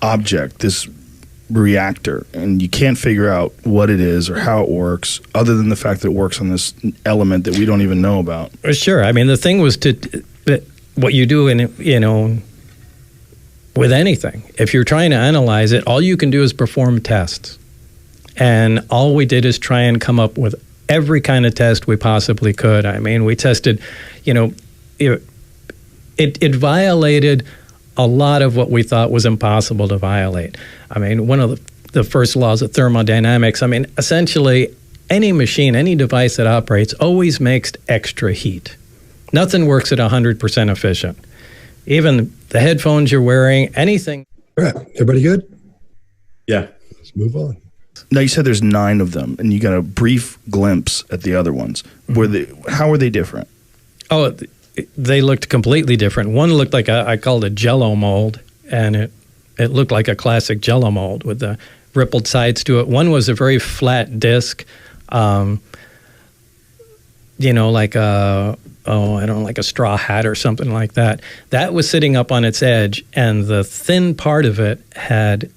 object, this reactor, and you can't figure out what it is or how it works, other than the fact that it works on this element that we don't even know about. Sure. I mean, the thing was what you do in, with anything. If you're trying to analyze it, all you can do is perform tests. And all we did is try and come up with every kind of test we possibly could. I mean, we tested, it violated a lot of what we thought was impossible to violate. I mean, one of the first laws of thermodynamics, I mean, essentially any machine, any device that operates always makes extra heat. Nothing works at 100% efficient. Even the headphones you're wearing, anything. All right, everybody good? Yeah. Let's move on. Now, you said there's 9 of them, and you got a brief glimpse at the other ones. How were they different? Oh, they looked completely different. One looked like I called it Jell-O mold, and it looked like a classic Jell-O mold with the rippled sides to it. One was a very flat disc, like like a straw hat or something like that. That was sitting up on its edge, and the thin part of it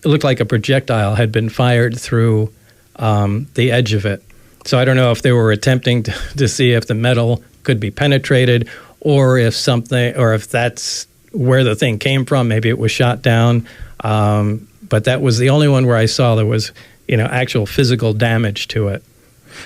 looked like a projectile had been fired through the edge of it. So I don't know if they were attempting to see if the metal could be penetrated, or if that's where the thing came from. Maybe it was shot down. But that was the only one where I saw there was, actual physical damage to it.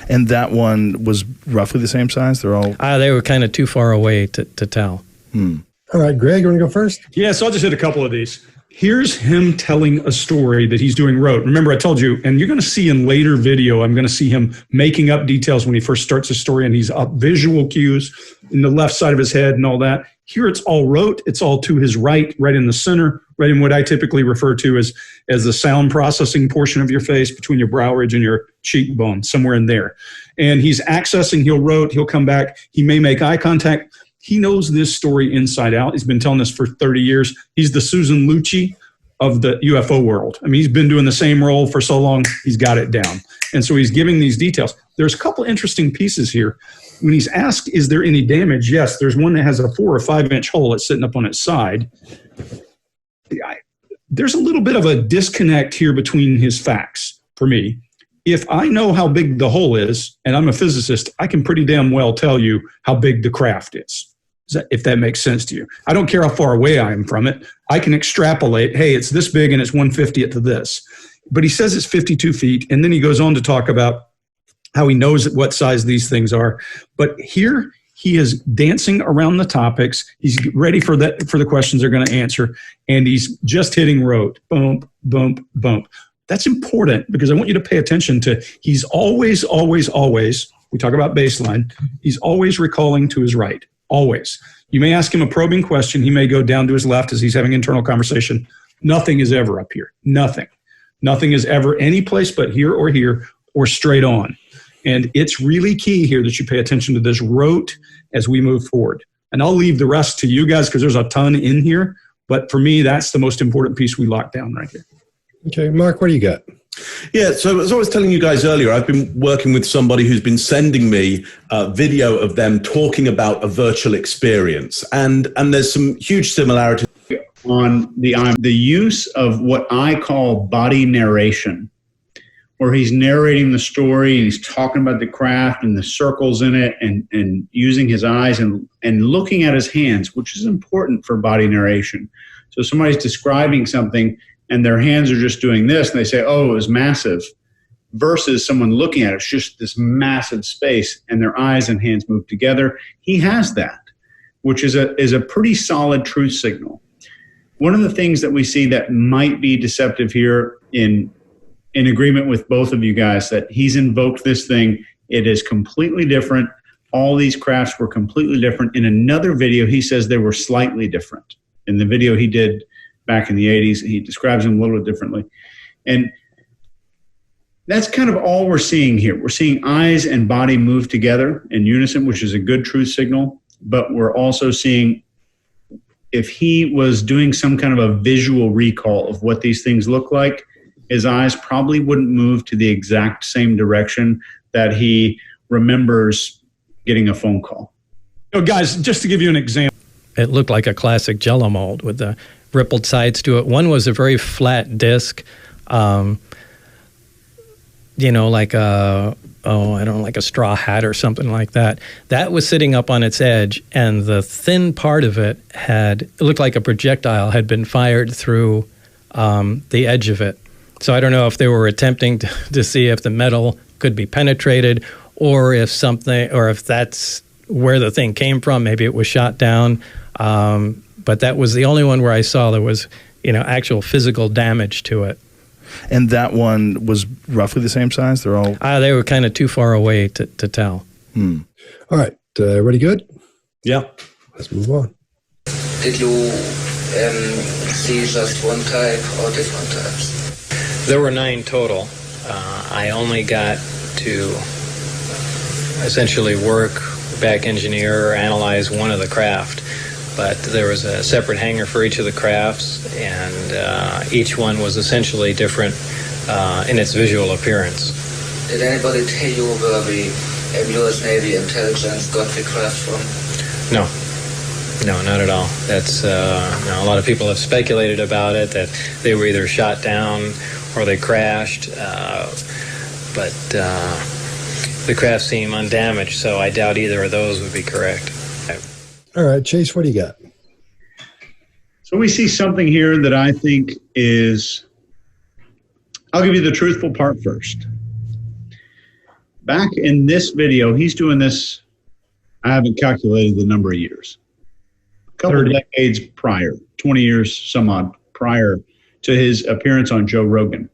And that one was roughly the same size? They were kind of too far away to tell. All right, Greg, you want to go first? Yeah, so I'll just hit a couple of these. Here's him telling a story that he's doing rote. Remember, I told you, and you're going to see in later video, I'm going to see him making up details when he first starts his story, and he's up visual cues in the left side of his head and all that. Here it's all rote. It's all to his right in the center, right in what I typically refer to as the sound processing portion of your face, between your brow ridge and your cheekbone, somewhere in there. And he's accessing, he'll rote, he'll come back, he may make eye contact. He knows this story inside out. He's been telling this for 30 years. He's the Susan Lucci of the UFO world. I mean, he's been doing the same role for so long, he's got it down. And so he's giving these details. There's a couple interesting pieces here. When he's asked, is there any damage? Yes, there's one that has a 4 or 5 inch hole that's sitting up on its side. There's a little bit of a disconnect here between his facts for me. If I know how big the hole is, and I'm a physicist, I can pretty damn well tell you how big the craft is. If that makes sense to you. I don't care how far away I am from it. I can extrapolate, hey, it's this big and it's 1/50th of this. But he says it's 52 feet, and then he goes on to talk about how he knows what size these things are. But here he is dancing around the topics. He's ready for the questions they're going to answer, and he's just hitting rote. Bump, bump, bump. That's important because I want you to pay attention to, he's always, we talk about baseline, he's always recalling to his right. Always. You may ask him a probing question. He may go down to his left as he's having internal conversation. Nothing is ever up here. Nothing. Nothing is ever any place but here or straight on. And it's really key here that you pay attention to this rote as we move forward. And I'll leave the rest to you guys because there's a ton in here. But for me, that's the most important piece we locked down right here. Okay, Mark, what do you got? Yeah, so as I was telling you guys earlier, I've been working with somebody who's been sending me a video of them talking about a virtual experience. And there's some huge similarities. On the use of what I call body narration, where he's narrating the story and he's talking about the craft and the circles in it and using his eyes and looking at his hands, which is important for body narration. So somebody's describing something and their hands are just doing this, and they say, oh, it was massive, versus someone looking at it, it's just this massive space, and their eyes and hands move together. He has that, which is a pretty solid truth signal. One of the things that we see that might be deceptive here, in agreement with both of you guys, that he's invoked this thing, it is completely different. All these crafts were completely different. In another video, he says they were slightly different. In the video he did back in the 80s, he describes them a little bit differently. And that's kind of all we're seeing here. We're seeing eyes and body move together in unison, which is a good truth signal. But we're also seeing, if he was doing some kind of a visual recall of what these things look like, his eyes probably wouldn't move to the exact same direction that he remembers getting a phone call. Guys, just to give you an example. It looked like a classic Jell-O mold with the rippled sides to it. One was a very flat disc, like like a straw hat or something like that. That was sitting up on its edge, and the thin part of it looked like a projectile had been fired through the edge of it. So I don't know if they were attempting to see if the metal could be penetrated, or if that's where the thing came from. Maybe it was shot down. But that was the only one where I saw there was, actual physical damage to it. And that one was roughly the same size? They're all... They were kind of too far away to tell. All right. Everybody good? Yeah. Let's move on. Did you see just one type or different types? There were 9 total. I only got to essentially work, back engineer, or analyze one of the craft. But there was a separate hangar for each of the crafts, and each one was essentially different in its visual appearance. Did anybody tell you where the U.S. Navy intelligence got the craft from? No, not at all. That's a lot of people have speculated about it, that they were either shot down or they crashed, but the craft seem undamaged, so I doubt either of those would be correct. All right, Chase, what do you got? So we see something here that I think is, I'll give you the truthful part first. Back in this video, he's doing this, I haven't calculated the number of years. A couple of decades prior, 20 years, some odd, prior to his appearance on Joe Rogan.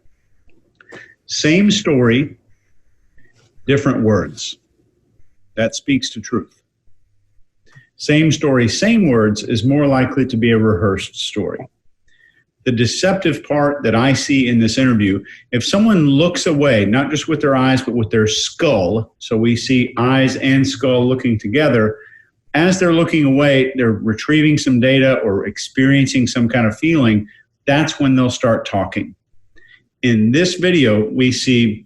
Same story, different words. That speaks to truth. Same story, same words is more likely to be a rehearsed story. The deceptive part that I see in this interview, if someone looks away, not just with their eyes, but with their skull, so we see eyes and skull looking together, as they're looking away, they're retrieving some data or experiencing some kind of feeling, that's when they'll start talking. In this video, we see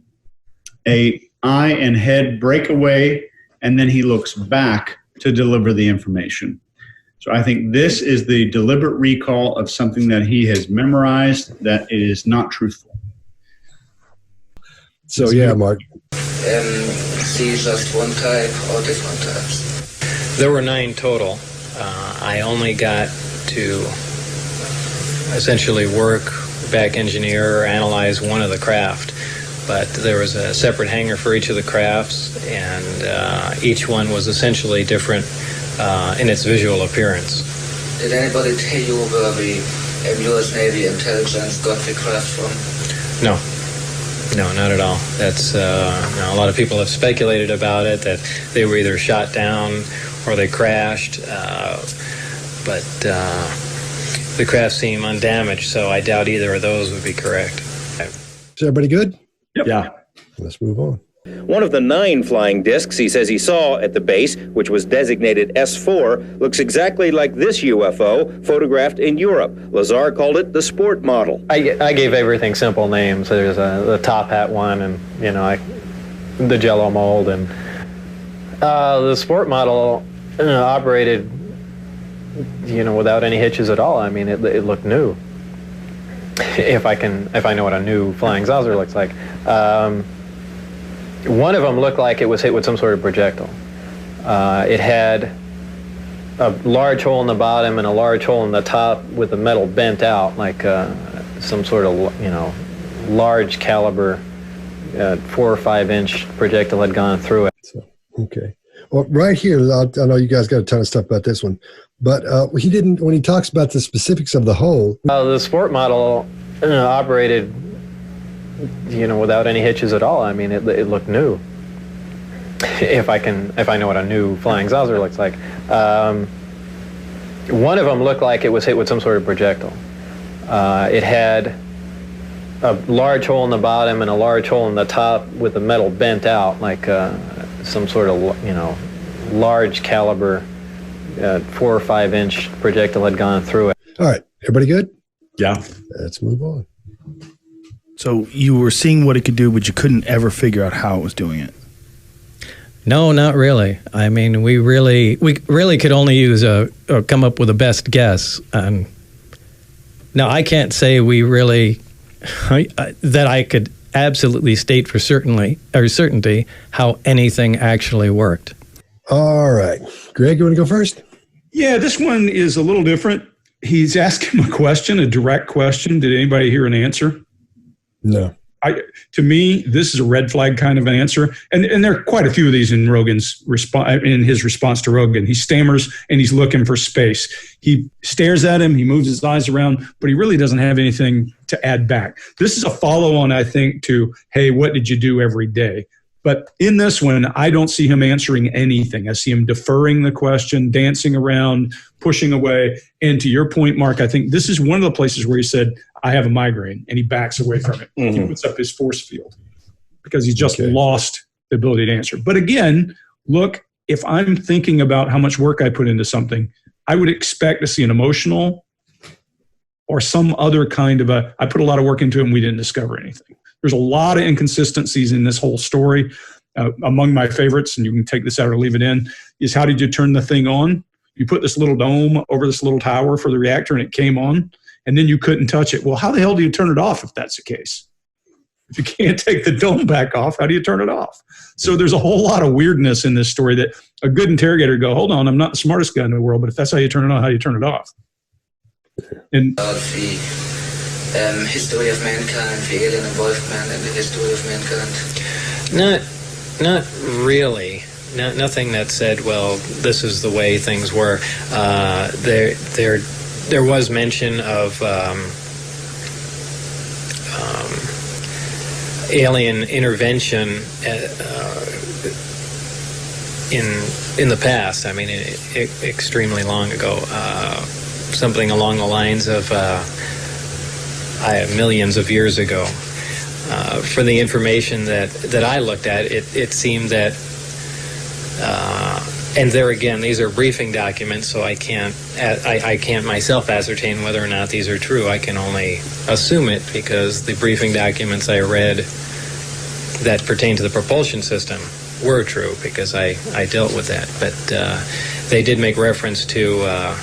a eye and head break away, and then he looks back to deliver the information. So I think this is the deliberate recall of something that he has memorized that is not truthful. So yeah, Mark. See just one type or different types? There were 9 total. I only got to essentially work, back engineer, or analyze one of the craft. But there was a separate hangar for each of the crafts, and each one was essentially different in its visual appearance. Did anybody tell you where the U.S. Navy intelligence got the craft from? No, not at all. That's a lot of people have speculated about it, that they were either shot down or they crashed, but the craft seem undamaged, so I doubt either of those would be correct. Is everybody good? Yep. Yeah. Let's move on. One of the 9 flying discs he says he saw at the base, which was designated S4, looks exactly like this UFO photographed in Europe. Lazar called it the sport model. I gave everything simple names. There's the top hat one, and the Jello mold, and the sport model operated without any hitches at all. I mean, it looked new. If I know what a new flying saucer looks like. One of them looked like it was hit with some sort of projectile. It had a large hole in the bottom and a large hole in the top with the metal bent out, like some sort of large caliber 4 or 5 inch projectile had gone through it. So, okay. Well, right here, I know you guys got a ton of stuff about this one, but he didn't, when he talks about the specifics of the hole. The sport model operated, without any hitches at all. I mean, it looked new. If I know what a new flying saucer looks like. One of them looked like it was hit with some sort of projectile. It had a large hole in the bottom and a large hole in the top with the metal bent out, like some sort of large caliber 4 or 5 inch projectile had gone through it. All right, everybody good? Yeah. Let's move on. So you were seeing what it could do, but you couldn't ever figure out how it was doing it. No, not really. I mean, we really could only use come up with a best guess on Now, I can't say we really, that I could absolutely state for certainty how anything actually worked. All right. Greg, you want to go first? Yeah, this one is a little different. He's asking a question, a direct question. Did anybody hear an answer? No. To me, this is a red flag kind of an answer. And there are quite a few of these in Rogan's in his response to Rogan. He stammers and he's looking for space. He stares at him, he moves his eyes around, but he really doesn't have anything to add back. This is a follow-on, I think, to, hey, what did you do every day? But in this one, I don't see him answering anything. I see him deferring the question, dancing around, pushing away. And to your point, Mark, I think this is one of the places where he said, I have a migraine, and he backs away from it. Mm-hmm. He puts up his force field because he's just lost the ability to answer. But again, look, if I'm thinking about how much work I put into something, I would expect to see an emotional or some other kind of I put a lot of work into it and we didn't discover anything. There's a lot of inconsistencies in this whole story. Among my favorites, and you can take this out or leave it in, is how did you turn the thing on? You put this little dome over this little tower for the reactor and it came on, and then you couldn't touch it. Well, how the hell do you turn it off if that's the case? If you can't take the dome back off, how do you turn it off? So there's a whole lot of weirdness in this story that a good interrogator would go, hold on, I'm not the smartest guy in the world, but if that's how you turn it on, how do you turn it off? And the history of mankind, the alien involvement in the history of mankind? Not really. Nothing that said, well, this is the way things were. There was mention of alien intervention in the past. I mean, extremely long ago. Something along the lines of millions of years ago. For the information that I looked at, it seemed that, and there again, these are briefing documents, so I can't myself ascertain whether or not these are true. I can only assume it because the briefing documents I read that pertain to the propulsion system were true because I dealt with that. But they did make reference to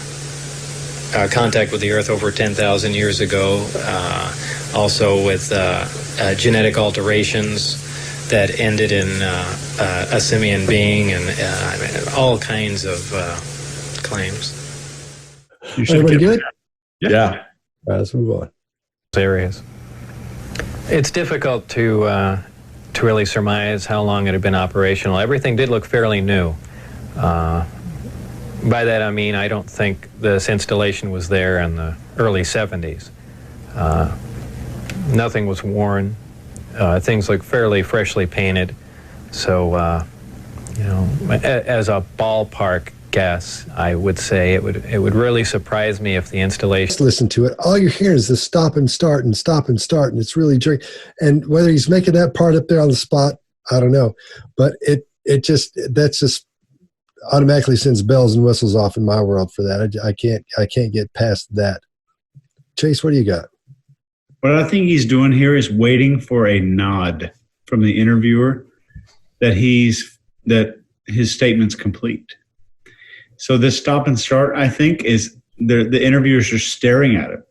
contact with the Earth over 10,000 years ago, also with genetic alterations that ended in a simian being, and all kinds of claims. Everybody good? Yeah. Let's move on. Areas. It's difficult to really surmise how long it had been operational. Everything did look fairly new. By that I mean I don't think this installation was there in the early 70s. Nothing was worn. Things look fairly freshly painted. So, as a ballpark guess, I would say it would really surprise me if the installation... Just listen to it. All you're hearing is this stop and start and stop and start, and it's really jerky. And whether he's making that part up there on the spot, I don't know. But that just automatically sends bells and whistles off in my world for that. I can't get past that. Chase, what do you got? What I think he's doing here is waiting for a nod from the interviewer that his statement's complete. So this stop and start, I think, is the interviewers are staring at him.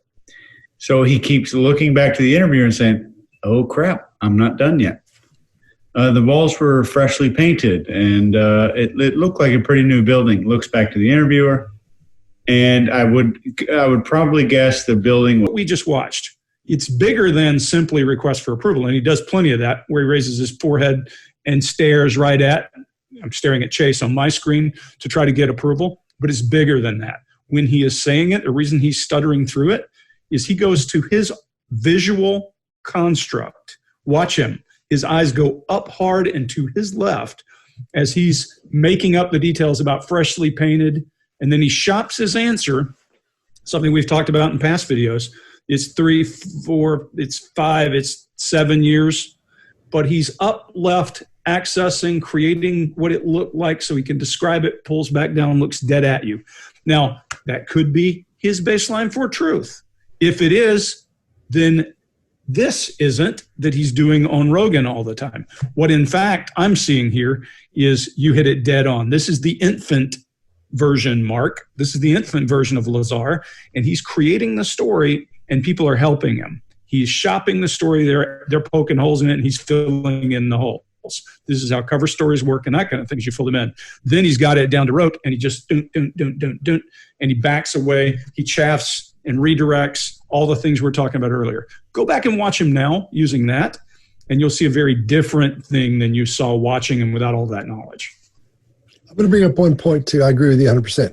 So he keeps looking back to the interviewer and saying, "Oh crap, I'm not done yet." The walls were freshly painted, and it looked like a pretty new building. Looks back to the interviewer, and I would probably guess the building. What we just watched. It's bigger than simply request for approval. And he does plenty of that where he raises his forehead and stares right at, I'm staring at Chase on my screen to try to get approval, but it's bigger than that. When he is saying it, the reason he's stuttering through it is he goes to his visual construct. Watch him. His eyes go up hard and to his left as he's making up the details about freshly painted. And then he shops his answer, something we've talked about in past videos. It's 3, 4, it's 5, it's 7 years. But he's up left, accessing, creating what it looked like so he can describe it, pulls back down, looks dead at you. Now, that could be his baseline for truth. If it is, then this isn't that he's doing on Rogan all the time. What, in fact, I'm seeing here is you hit it dead on. This is the infant version, Mark. This is the infant version of Lazar, and he's creating the story and people are helping him. He's shopping the story. They're poking holes in it, and he's filling in the holes. This is how cover stories work and that kind of things. You fill them in. Then he's got it down to rote, and he just and he backs away. He chaffs and redirects all the things we were talking about earlier. Go back and watch him now using that, and you'll see a very different thing than you saw watching him without all that knowledge. I'm going to bring up one point too. I agree with you 100%.